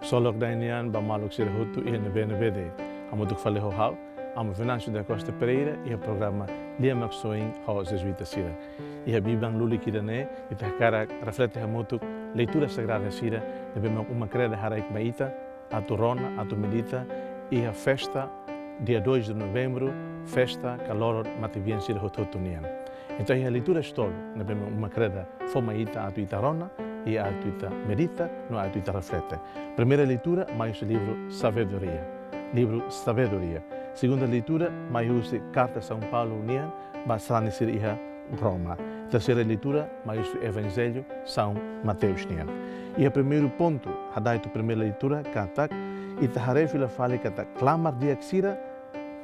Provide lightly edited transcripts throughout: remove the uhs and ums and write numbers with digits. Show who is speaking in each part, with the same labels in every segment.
Speaker 1: Solok dainian ba maluk sira hutu e nebe de. Amo tuk fale ho hau. Amo Venâncio da Costa Pereira e o programa Lia Maxoin ho Jesuíta Sira. E a Bíblia luli kirane e ta cara reflete hamutu leitura sagrada Sira nebe uma creda haraik maita a Torona, a medita e a festa dia 2 de novembro, festa calor mativian Sira hutu nian. Então a leitura stol nebe uma creda fomaita a Itarona e a medita no a reflete. Primeira leitura mais o livro Sabedoria. Livro Sabedoria. Segunda leitura, mais Carta São Paulo União, basada em Roma. Terceira leitura, mais o Evangelho São Mateus União. E o primeiro ponto, a primeira leitura, katak, e taharei fila fale katak, clamar de axira,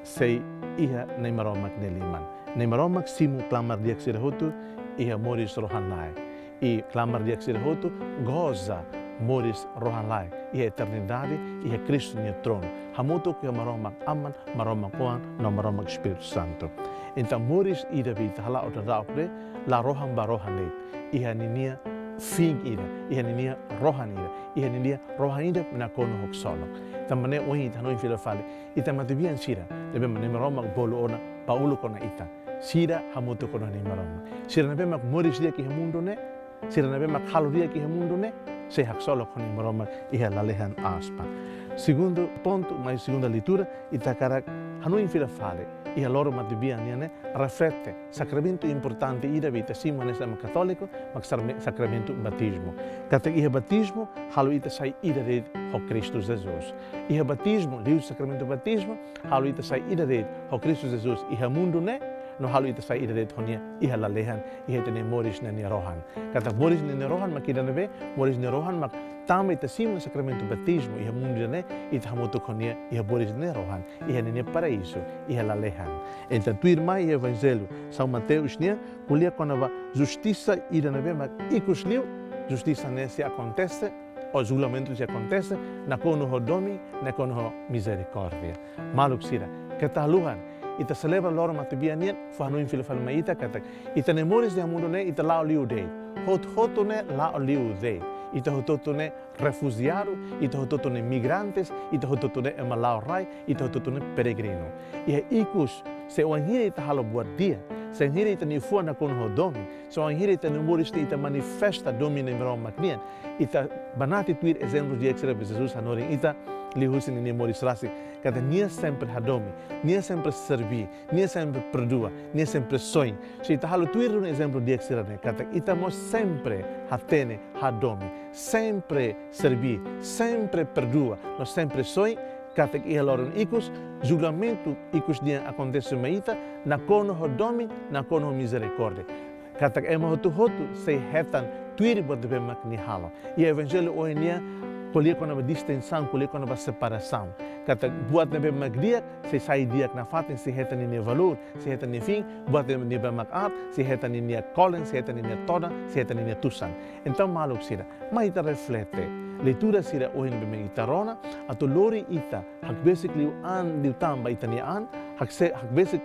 Speaker 1: sei iha neimaromak neliman. Neimaromak simu clamar de axira hotu, iha moris rohanai. E clamar de axira hotu, goza moris rohanai. E a eternidade, e a Cristo no trono. Hamuto que maromak aman, maromak koan, no maromak Espírito Santo. Então, moris ida vita hala outra daupre, la rohan barohanit. Iha ninia fing ida, iha ninia rohan ida, iha ninia rohan ida na kono hok solo. Tamane ohi ita no fila fale, ita mativian sira, lebe mane maromak bolo ona, paulo kona ita. Sira hamuto kona ni maromak. Sira nabe mak moris dia ki hamundo ne, sira nabe mak halo dia ki hamundo ne, se hak solo kona ni maromak iha lalehan aspa. Segundo ponto, mais segunda leitura, Itacarak, Hanuin fila fale, e a loro matibianiane, reflete sacramento importante ida vita sim nesama católico, mas sacramento batismo. Kata iha batismo, halu ita sai ida de ho Cristo Jesus. Iha batismo, liu sacramento batismo, halu ita sai ida de ho Cristo Jesus. Iha mundo ne, no halu ita sai ida de honia iha lalehan, iha tene moris nenia rohan. Kata moris nenia rohan makida nebe, moris nenia rohan mak tama ita sim sacramento batismo, iha mundo ne, ita hamuto konia, iha moris nenia rohan, iha nenia paraíso, iha lalehan. Então, tu irmã e Evangelho São Mateus, né? Culia quando a justiça ida nebe, mas icos liu, justiça ne se acontece, o julgamento se acontece, na kono ho domi, na kono ho misericórdia. Maluk sira, que ta luhan, ita celebra loro matibianien, fa no infilo falmaita katak. Ita nemores de amundo ne, ita lao liu de. Hoto ne lao liu de. Ita hototo ne refugiado, ita hototo ne migrantes, ita hototo ne malau rai, ita hototo ne peregrino. E icus se o anhiri ita halo buat dia, se anhiri ita ni fua na kono ho domi, se o anhiri ita numoris ita manifesta domi ne mero maknian, ita banati tuir exemplo de extra Jesus hanoring ita lihusin ni moris rasi, kata nia sempre hadomi, nia sempre servi, nia sempre produa, nia sempre sonho. Se ita halo tuir un exemplo de extra ne, kata ita mo sempre hatene hadomi, sempre servi, sempre produa, no sempre sonho. Katek ia loron ikus, julgamento ikus dia acontece meita, na kono ho domi, na kono ho misericórdia. Katek ema hotu se hetan tuiri buat debe makni halo. E evangelho oenia, kolia kono ba distensão, kolia kono ba separação. Katek buat debe magdiak, se sai diak na fatin, se hetan ini valor, se hetan ini fim, buat debe makat, se hetan ini kolen, se hetan ini toda, se hetan ini tusan. Então maluk sira, maita reflete. Leitura sira ohin beme itarona, ato lori ita, hak basic liu an liu tamba itani an, hak basic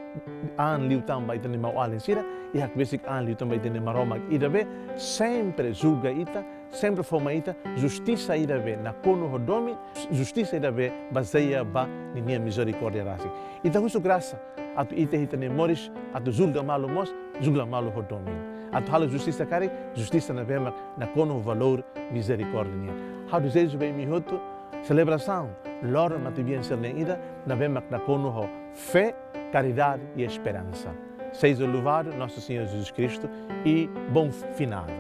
Speaker 1: an liu tamba itani maualin sira, e hak basic an liu tamba itani maromak idabe, sempre julga ita, sempre forma ita, justiça idabe, na kono hodomi, justiça idabe, baseia ba ninia misericórdia rasi. Ita husu graça, ato ita hitani moris, ato julga malu mos, julga malu hodomi. Ato halo justiça kari, justiça na bemak, na kono valor misericórdia. How do Jesus bem mihoto? Celebração, lor matibian serneida, na bemak na kono ho fé, caridade e esperança. Seja louvado nosso Senhor Jesus Cristo e bom finado.